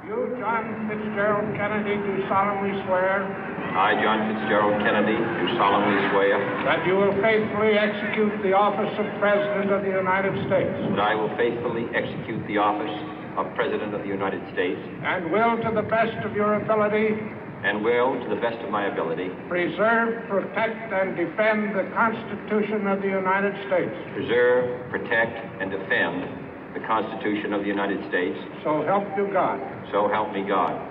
You, John Fitzgerald Kennedy, do solemnly swear. I, John Fitzgerald Kennedy, do solemnly swear. That you will faithfully execute the office of President of the United States. That I will faithfully execute the office of President of the United States. And will, to the best of your ability. And will, to the best of my ability. Preserve, protect, and defend the Constitution of the United States. Preserve, protect, and defend the Constitution of the United States. So help you God. So help me God.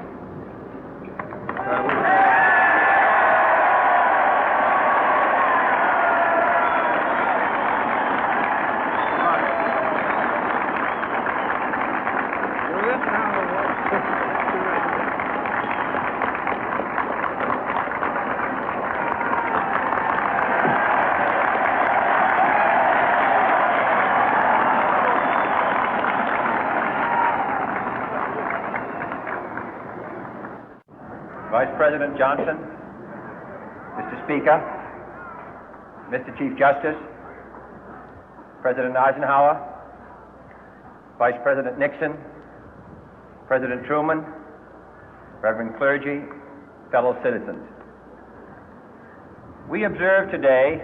Vice President Johnson, Mr. Speaker, Mr. Chief Justice, President Eisenhower, Vice President Nixon, President Truman, Reverend clergy, fellow citizens. We observe today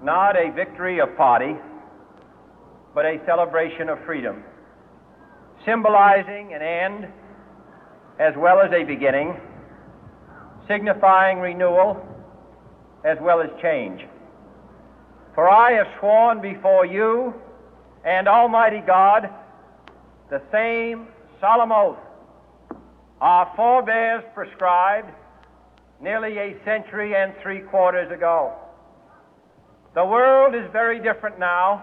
not a victory of party, but a celebration of freedom, symbolizing an end as well as a beginning, signifying renewal as well as change. For I have sworn before you and Almighty God the same solemn oath our forebears prescribed nearly a century and 3/4 ago. The world is very different now,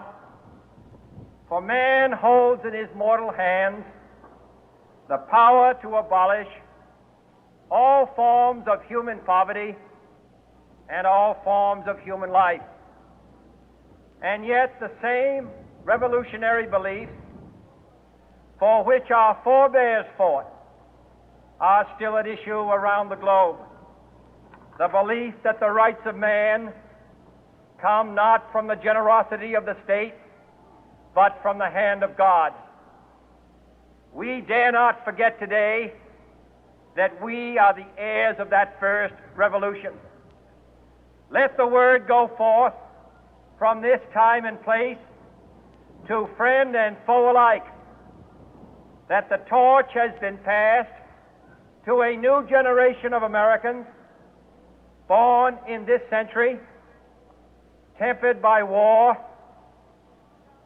for man holds in his mortal hands the power to abolish all forms of human poverty and all forms of human life. And yet the same revolutionary beliefs for which our forebears fought are still at issue around the globe. The belief that the rights of man come not from the generosity of the state, but from the hand of God. We dare not forget today that we are the heirs of that first revolution. Let the word go forth from this time and place to friend and foe alike that the torch has been passed to a new generation of Americans born in this century, tempered by war,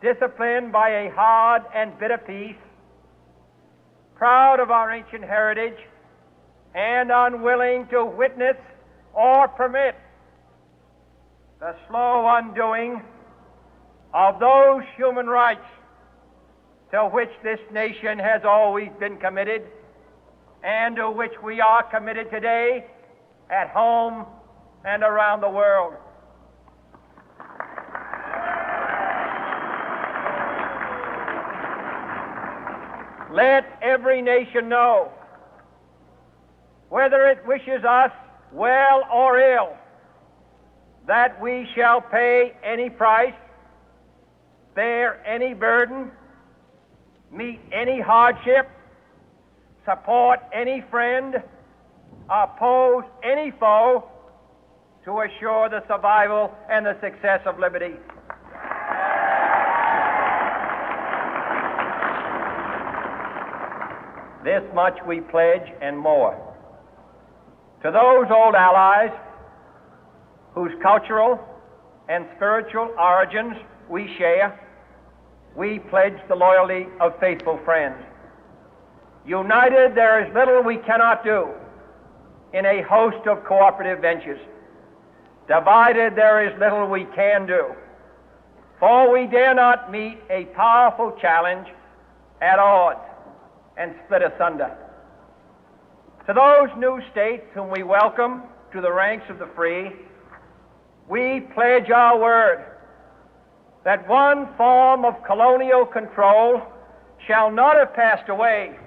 disciplined by a hard and bitter peace, proud of our ancient heritage, and unwilling to witness or permit the slow undoing of those human rights to which this nation has always been committed and to which we are committed today at home and around the world. Let every nation know, whether it wishes us well or ill, that we shall pay any price, bear any burden, meet any hardship, support any friend, oppose any foe to assure the survival and the success of liberty. This much we pledge and more. To those old allies whose cultural and spiritual origins we share, we pledge the loyalty of faithful friends. United, there is little we cannot do in a host of cooperative ventures. Divided, there is little we can do, for we dare not meet a powerful challenge at odds and split asunder. To those new states whom we welcome to the ranks of the free, we pledge our word that one form of colonial control shall not have passed away,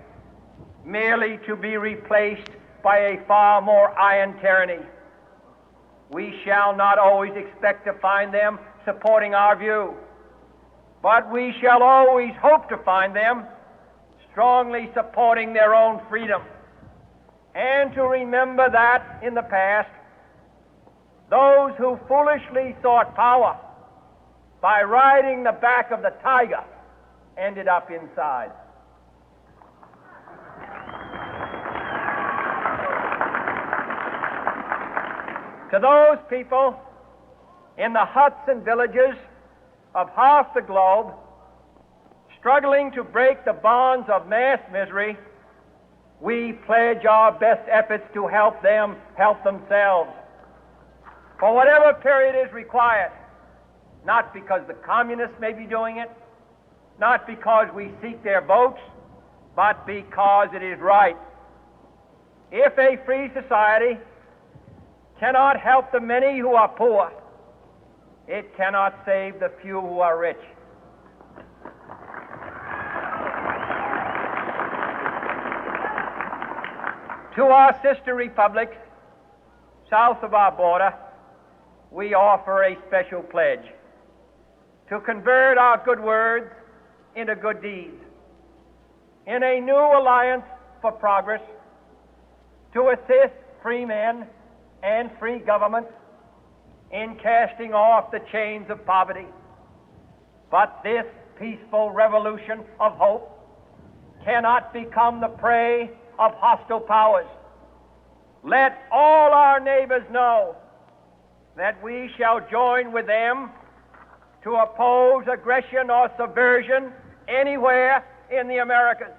merely to be replaced by a far more iron tyranny. We shall not always expect to find them supporting our view, but we shall always hope to find them strongly supporting their own freedom, and to remember that in the past, those who foolishly sought power by riding the back of the tiger ended up inside. To those people in the huts and villages of half the globe struggling to break the bonds of mass misery, we pledge our best efforts to help them help themselves for whatever period is required, not because the communists may be doing it, not because we seek their votes, but because it is right. If a free society cannot help the many who are poor, it cannot save the few who are rich. To our sister republics south of our border, we offer a special pledge to convert our good words into good deeds, in a new alliance for progress, to assist free men and free governments in casting off the chains of poverty. But this peaceful revolution of hope cannot become the prey of hostile powers. Let all our neighbors know that we shall join with them to oppose aggression or subversion anywhere in the Americas.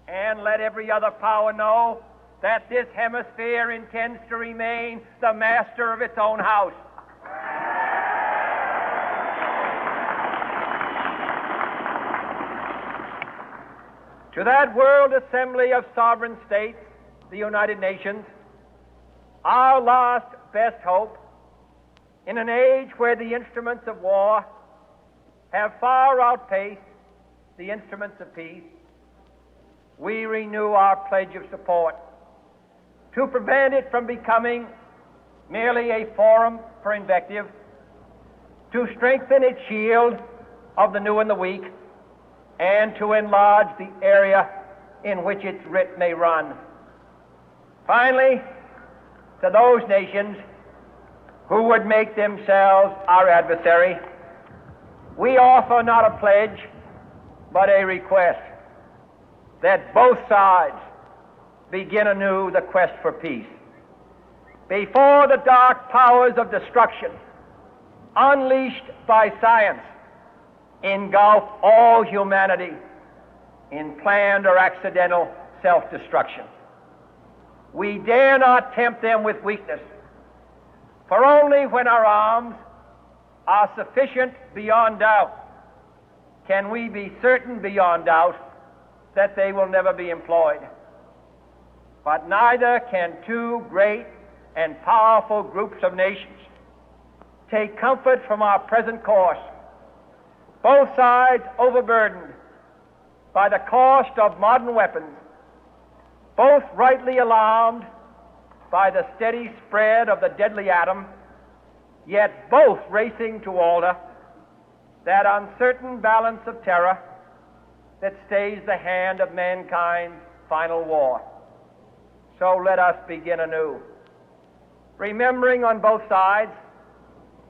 And let every other power know that this hemisphere intends to remain the master of its own house. To that World Assembly of Sovereign States, the United Nations, our last best hope, in an age where the instruments of war have far outpaced the instruments of peace, we renew our pledge of support to prevent it from becoming merely a forum for invective, to strengthen its shield of the new and the weak, and to enlarge the area in which its writ may run. Finally, to those nations who would make themselves our adversary, we offer not a pledge, but a request that both sides begin anew the quest for peace. Before the dark powers of destruction, unleashed by science, engulf all humanity in planned or accidental self-destruction, we dare not tempt them with weakness, for only when our arms are sufficient beyond doubt can we be certain beyond doubt that they will never be employed. But neither can two great and powerful groups of nations take comfort from our present course, both sides overburdened by the cost of modern weapons, both rightly alarmed by the steady spread of the deadly atom, yet both racing to alter that uncertain balance of terror that stays the hand of mankind's final war. So let us begin anew, remembering on both sides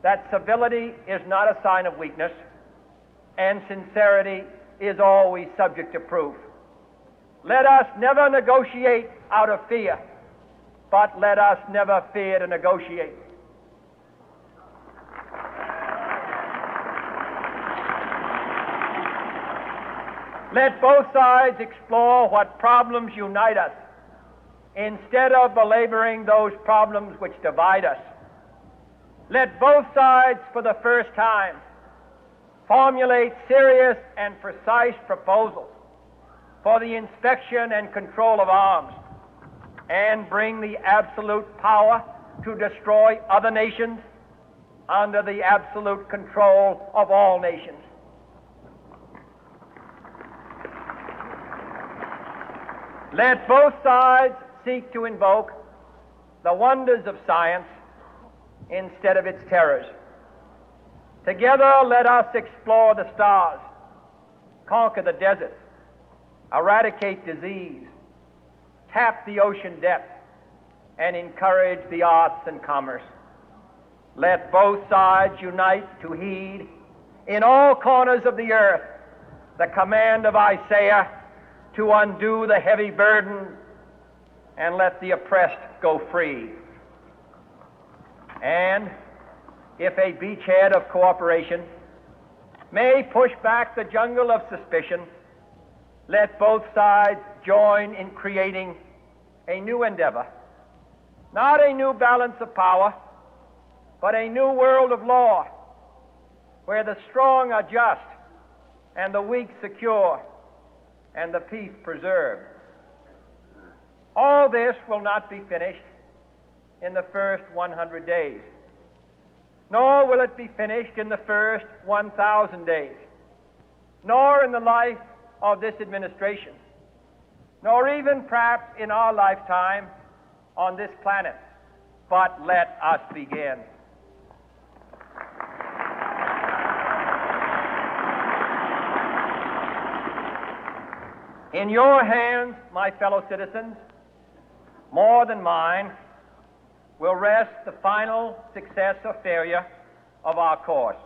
that civility is not a sign of weakness, and sincerity is always subject to proof. Let us never negotiate out of fear, but let us never fear to negotiate. Let both sides explore what problems unite us, instead of belaboring those problems which divide us. Let both sides, for the first time, formulate serious and precise proposals for the inspection and control of arms, and bring the absolute power to destroy other nations under the absolute control of all nations. Let both sides seek to invoke the wonders of science instead of its terrors. Together, let us explore the stars, conquer the deserts, eradicate disease, tap the ocean depth, and encourage the arts and commerce. Let both sides unite to heed in all corners of the earth the command of Isaiah to undo the heavy burden and let the oppressed go free. And if a beachhead of cooperation may push back the jungle of suspicion, let both sides join in creating a new endeavor, not a new balance of power, but a new world of law, where the strong are just and the weak secure and the peace preserved. All this will not be finished in the first 100 days, nor will it be finished in the first 1,000 days, nor in the life of this administration, nor even perhaps in our lifetime on this planet. But let us begin. In your hands, my fellow citizens, more than mine, will rest the final success or failure of our course.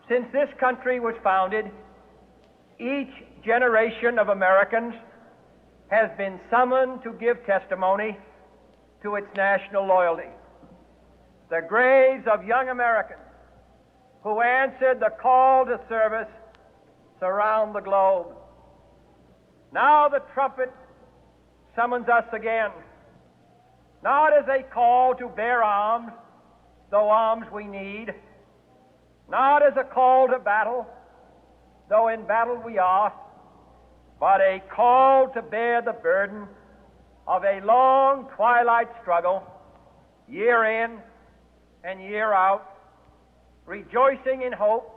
Since this country was founded, each generation of Americans has been summoned to give testimony to its national loyalty. The graves of young Americans who answered the call to service surround the globe. Now the trumpet summons us again, not as a call to bear arms, though arms we need, not as a call to battle, though in battle we are, but a call to bear the burden of a long twilight struggle, year in and year out, rejoicing in hope,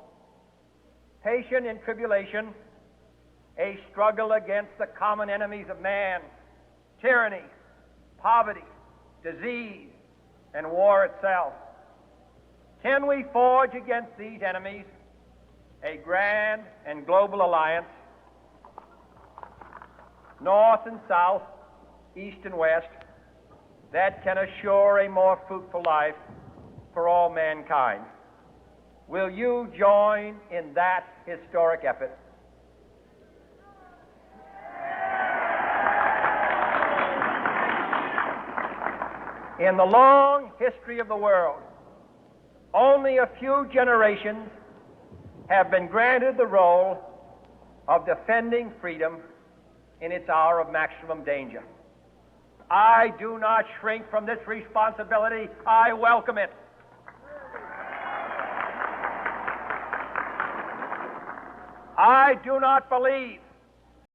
patient in tribulation, a struggle against the common enemies of man, tyranny, poverty, disease, and war itself. Can we forge against these enemies a grand and global alliance, north and south, east and west, that can assure a more fruitful life for all mankind? Will you join in that historic effort? In the long history of the world, only a few generations have been granted the role of defending freedom in its hour of maximum danger. I do not shrink from this responsibility. I welcome it. I do not believe